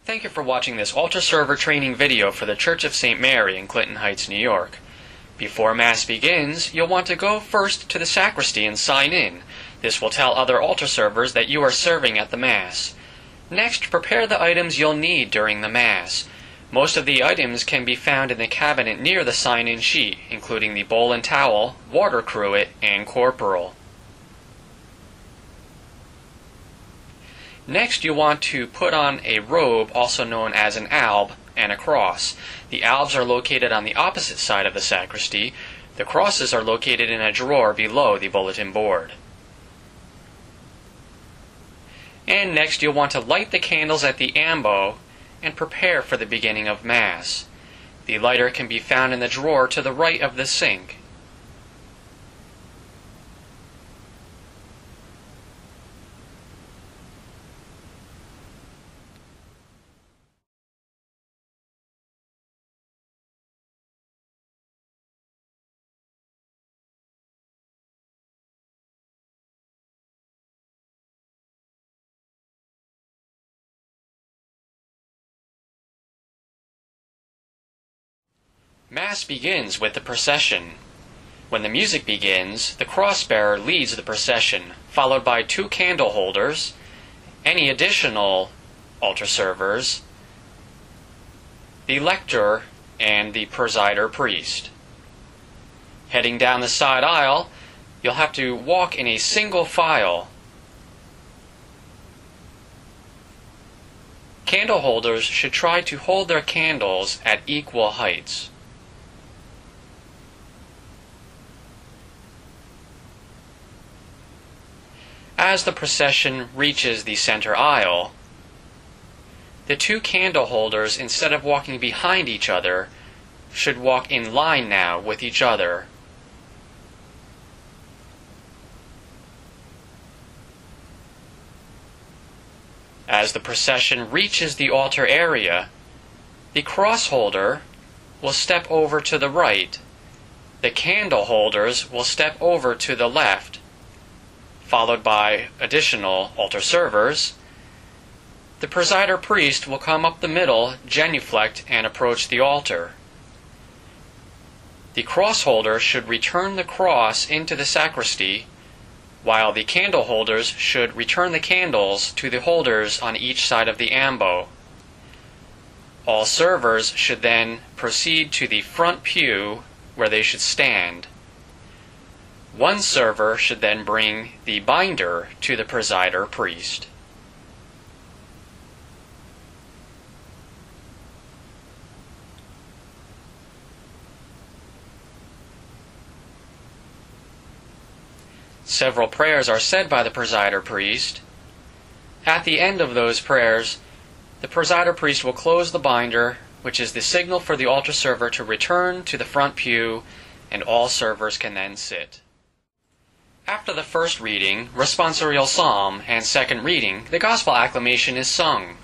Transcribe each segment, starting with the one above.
Thank you for watching this altar server training video for the Church of St. Mary in Clinton Heights, New York. Before Mass begins, you'll want to go first to the sacristy and sign in. This will tell other altar servers that you are serving at the Mass. Next, prepare the items you'll need during the Mass. Most of the items can be found in the cabinet near the sign-in sheet, including the bowl and towel, water cruet, and corporal. Next, you want to put on a robe, also known as an alb, and a cross. The albs are located on the opposite side of the sacristy. The crosses are located in a drawer below the bulletin board. And next, you'll want to light the candles at the ambo and prepare for the beginning of Mass. The lighter can be found in the drawer to the right of the sink. Mass begins with the procession. When the music begins, the cross-bearer leads the procession, followed by 2 candle holders, any additional altar servers, the lector, and the presider priest. Heading down the side aisle, you'll have to walk in a single file. Candle holders should try to hold their candles at equal heights. As the procession reaches the center aisle, the 2 candle holders, instead of walking behind each other, should walk in line now with each other. As the procession reaches the altar area, the cross holder will step over to the right. The candle holders will step over to the left, followed by additional altar servers. The presider priest will come up the middle, genuflect, and approach the altar. The cross holder should return the cross into the sacristy, while the candle holders should return the candles to the holders on each side of the ambo. All servers should then proceed to the front pew where they should stand. One server should then bring the binder to the presider priest. Several prayers are said by the presider priest. At the end of those prayers, the presider priest will close the binder, which is the signal for the altar server to return to the front pew, and all servers can then sit. After the first reading, responsorial psalm, and second reading, the gospel acclamation is sung.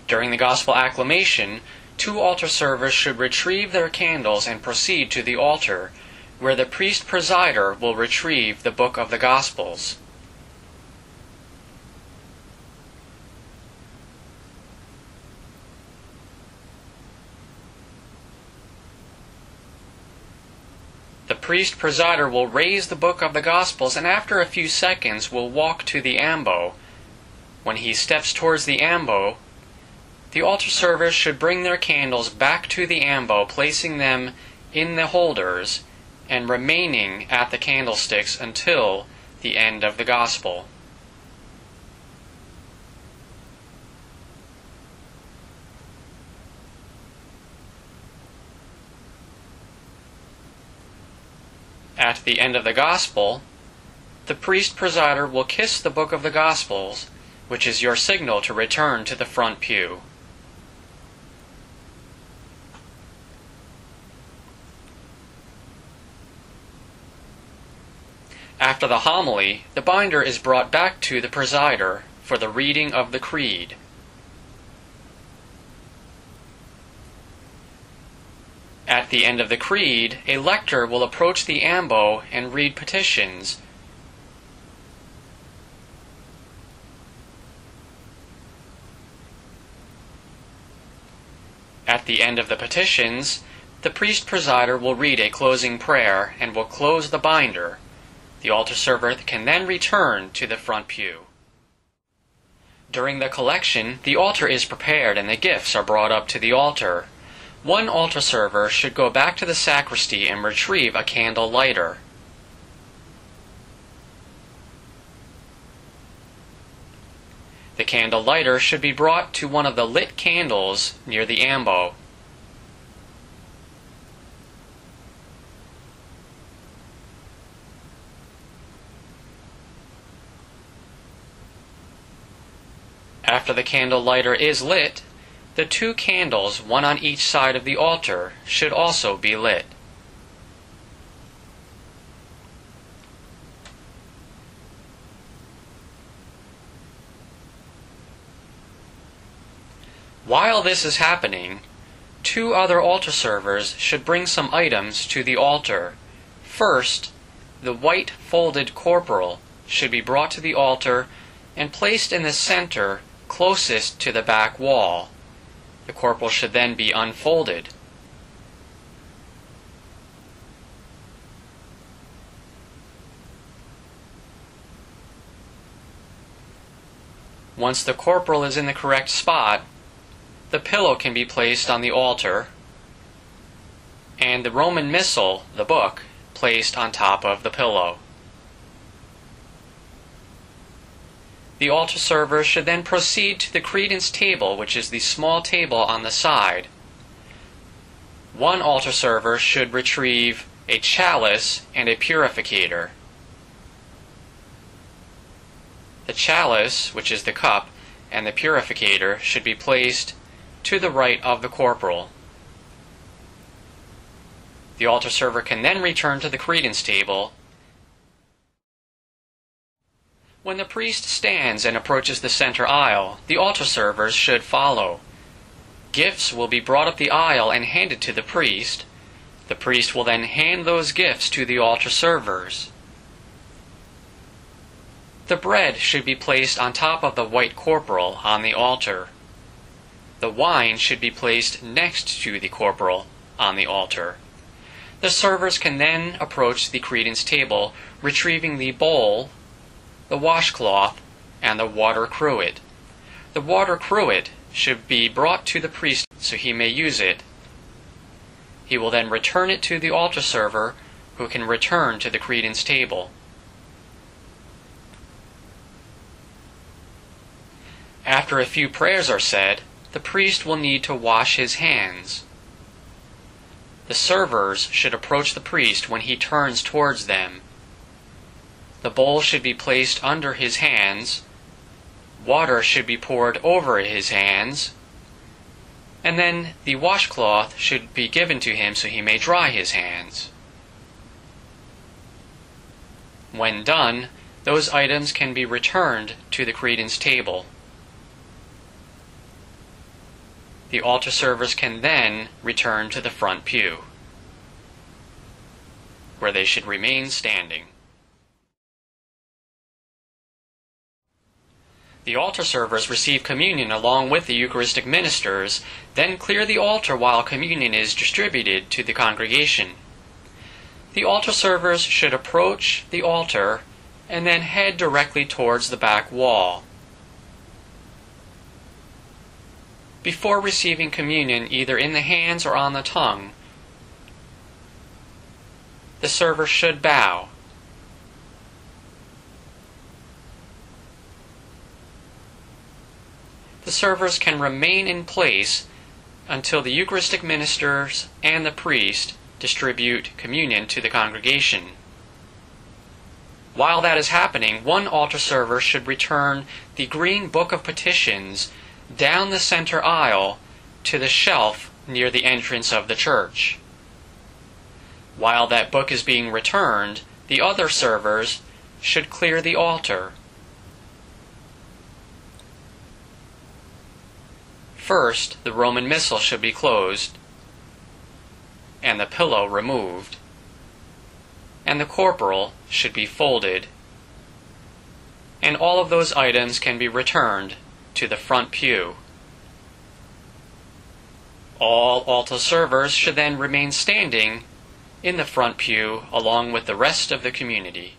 During the gospel acclamation, 2 altar servers should retrieve their candles and proceed to the altar, where the priest presider will retrieve the book of the Gospels. The priest presider will raise the book of the Gospels, and after a few seconds will walk to the ambo. When he steps towards the ambo, the altar servers should bring their candles back to the ambo, placing them in the holders and remaining at the candlesticks until the end of the Gospel. At the end of the Gospel, the priest presider will kiss the book of the Gospels, which is your signal to return to the front pew. After the homily, the binder is brought back to the presider for the reading of the creed. At the end of the creed, a lector will approach the ambo and read petitions. At the end of the petitions, the priest-presider will read a closing prayer and will close the binder. The altar server can then return to the front pew. During the collection, the altar is prepared and the gifts are brought up to the altar. One altar server should go back to the sacristy and retrieve a candle lighter. The candle lighter should be brought to one of the lit candles near the ambo. After the candle lighter is lit, the 2 candles, one on each side of the altar, should also be lit. While this is happening, 2 other altar servers should bring some items to the altar. First, the white folded corporal should be brought to the altar and placed in the center closest to the back wall. The corporal should then be unfolded. Once the corporal is in the correct spot, the pillow can be placed on the altar, and the Roman Missal, the book, placed on top of the pillow. The altar server should then proceed to the credence table, which is the small table on the side. One altar server should retrieve a chalice and a purificator. The chalice, which is the cup, and the purificator should be placed to the right of the corporal. The altar server can then return to the credence table. When the priest stands and approaches the center aisle, the altar servers should follow. Gifts will be brought up the aisle and handed to the priest. The priest will then hand those gifts to the altar servers. The bread should be placed on top of the white corporal on the altar. The wine should be placed next to the corporal on the altar. The servers can then approach the credence table, retrieving the bowl, the washcloth, and the water cruet. The water cruet should be brought to the priest so he may use it. He will then return it to the altar server, who can return to the credence table. After a few prayers are said, the priest will need to wash his hands. The servers should approach the priest when he turns towards them. The bowl should be placed under his hands, water should be poured over his hands, and then the washcloth should be given to him so he may dry his hands. When done, those items can be returned to the credence table. The altar servers can then return to the front pew, where they should remain standing. The altar servers receive communion along with the Eucharistic ministers, then clear the altar while communion is distributed to the congregation. The altar servers should approach the altar and then head directly towards the back wall. Before receiving communion either in the hands or on the tongue, the server should bow. The servers can remain in place until the Eucharistic ministers and the priest distribute communion to the congregation. While that is happening, one altar server should return the green book of petitions down the center aisle to the shelf near the entrance of the church. While that book is being returned, the other servers should clear the altar. First, the Roman Missal should be closed, and the pillow removed, and the corporal should be folded, and all of those items can be returned to the front pew. All altar servers should then remain standing in the front pew along with the rest of the community.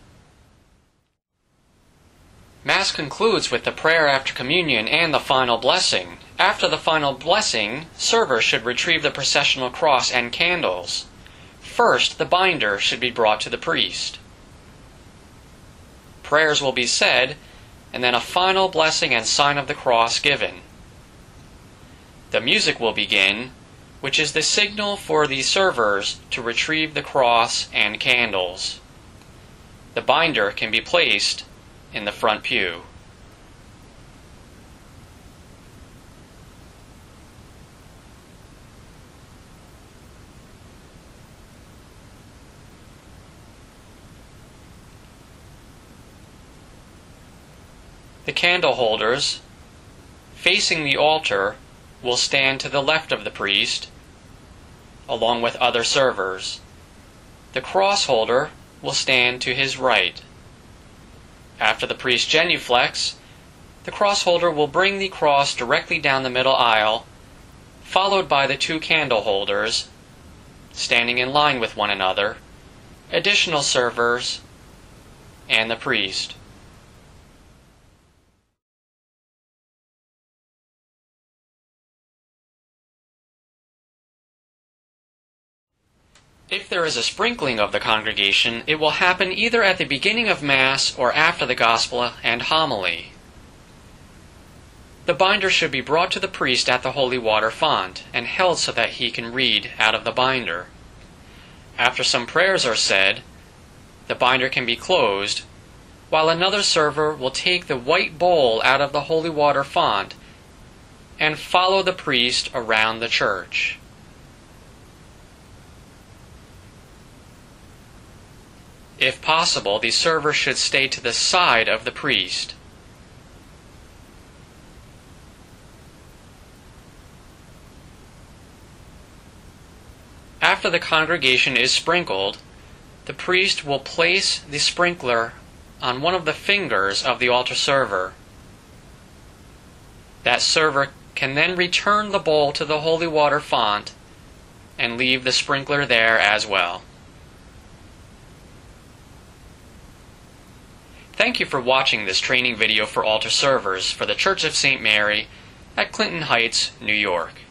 Mass concludes with the prayer after communion and the final blessing. After the final blessing, servers should retrieve the processional cross and candles. First, the binder should be brought to the priest. Prayers will be said, and then a final blessing and sign of the cross given. The music will begin, which is the signal for the servers to retrieve the cross and candles. The binder can be placed in the front pew. The candle holders, facing the altar, will stand to the left of the priest, along with other servers. The cross holder will stand to his right. After the priest genuflects, the cross holder will bring the cross directly down the middle aisle, followed by the two candle holders, standing in line with one another, additional servers, and the priest. If there is a sprinkling of the congregation, it will happen either at the beginning of Mass or after the Gospel and homily. The binder should be brought to the priest at the holy water font and held so that he can read out of the binder. After some prayers are said, the binder can be closed, while another server will take the white bowl out of the holy water font and follow the priest around the church. If possible, the server should stay to the side of the priest. After the congregation is sprinkled, the priest will place the sprinkler on one of the fingers of the altar server. That server can then return the bowl to the holy water font and leave the sprinkler there as well. Thank you for watching this training video for altar servers for the Church of St. Mary at Clinton Heights, New York.